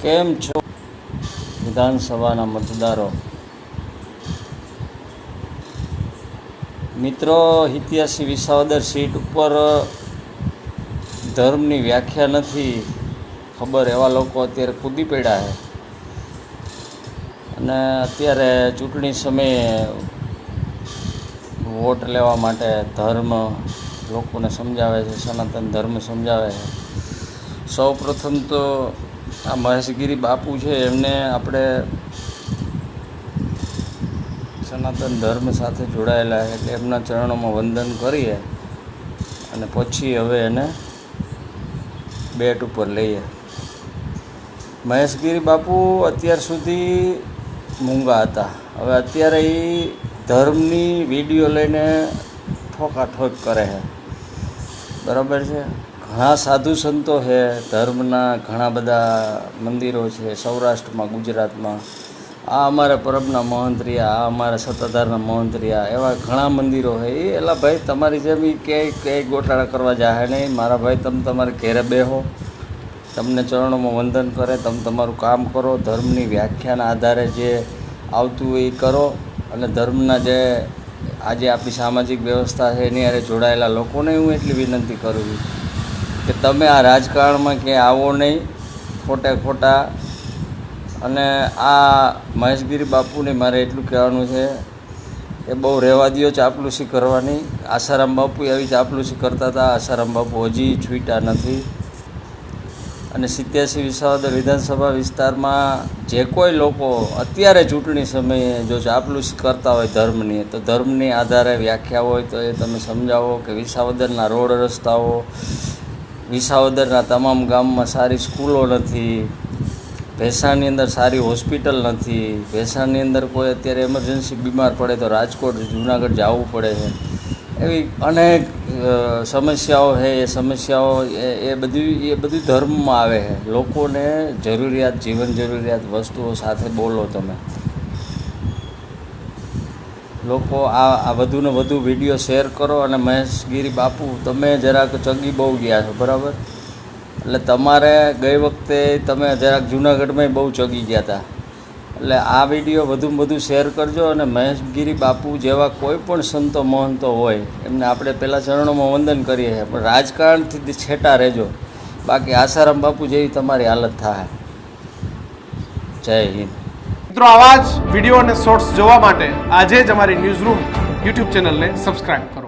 કેમ છો વિધાનસભાના મતદારો? મિત્રો, 87 વિસાવદર સીટ ઉપર ધર્મની વ્યાખ્યા નથી ખબર એવા લોકો અત્યારે કૂદી પડ્યા છે. અને અત્યારે ચૂંટણી સમયે વોટ લેવા માટે ધર્મ લોકોને સમજાવે છે, સનાતન ધર્મ સમજાવે છે. સૌ પ્રથમ તો આ મહેશગીરી બાપુ છે, એમને આપણે સનાતન ધર્મ સાથે જોડાયેલા એટલે એમના ચરણોમાં વંદન કરીએ અને પછી હવે એને બેટ ઉપર લઈએ. મહેશગીરી બાપુ અત્યાર સુધી મૂંગા હતા, હવે અત્યારે એ ધર્મની વિડીયો લઈને ઠોકાઠોક કરે છે. બરાબર છે. ઘણા સાધુ સંતો છે, ધર્મના ઘણા બધા મંદિરો છે સૌરાષ્ટ્રમાં, ગુજરાતમાં. આ અમારા પરબના મહંત્રિયા, આ અમારા સત્તાધારના મહંત્રિયા, એવા ઘણા મંદિરો છે. એલા ભાઈ, તમારી જેમ એ ક્યાંય ગોટાળા કરવા જાય નહીં. મારા ભાઈ, તમે તમારે ઘેરે બેહો, તમને ચરણોમાં વંદન કરે, તમે તમારું કામ કરો, ધર્મની વ્યાખ્યાના આધારે જે આવતું હોય એ કરો. અને ધર્મના જે આજે આપણી સામાજિક વ્યવસ્થા છે એની હારે જોડાયેલા લોકોને હું એટલી વિનંતી કરું છું કે તમે આ રાજકારણમાં ક્યાંય આવો નહીં ખોટા. અને આ મહેશગીરી બાપુને મારે એટલું કહેવાનું છે કે બહુ રહેવા દ્યો ચાપલુસી કરવાની. આસારામ બાપુ એવી ચાપલુસી કરતા હતા. આસારામ બાપુ હજી છૂટ્યા નથી. અને 87 વિસાવદર વિધાનસભા વિસ્તારમાં જે કોઈ લોકો અત્યારે ચૂંટણી સમયે જો ચાપલુસી કરતા હોય ધર્મની, તો ધર્મની આધારે વ્યાખ્યા હોય તો એ તમે સમજાવો કે વિસાવદરના રોડ રસ્તાઓ, વિસાવદરના તમામ ગામમાં સારી સ્કૂલો નથી, ભેસાણની અંદર સારી હોસ્પિટલ નથી, ભેસાણની અંદર કોઈ અત્યારે એમરજન્સી બીમાર પડે તો રાજકોટ, જુનાગઢ જવું પડે છે. એવી અનેક સમસ્યાઓ છે. એ સમસ્યાઓ એ બધી ધર્મમાં આવે છે. લોકોને જરૂરિયાત, જીવન જરૂરિયાત વસ્તુઓ સાથે બોલો તમે. લોકો આ વધુને વધુ વિડીયો શેર કરો. અને મહેશગીરી બાપુ, તમે જરાક ચગી બહુ ગયા છો, બરાબર? એટલે તમારે ગઈ વખતે તમે જરાક જૂનાગઢમાં બહુ ચગી ગયા હતા. એટલે આ વિડીયો વધુમાં વધુ શેર કરજો. અને મહેશગીરી બાપુ જેવા કોઈ પણ સંતો મહંતો હોય એમને આપણે પહેલાં ચરણોમાં વંદન કરીએ છીએ, પણ રાજકારણથી છેટા રહેજો, બાકી આસારામ બાપુ જેવી તમારી હાલત થાય. જય હિન્દ. મિત્રો, આવા જ વિડીયો અને શોર્ટ્સ જોવા માટે આજે જ અમારી ન્યૂઝ રૂમ યુટ્યુબ ચેનલને સબસ્ક્રાઇબ કરો.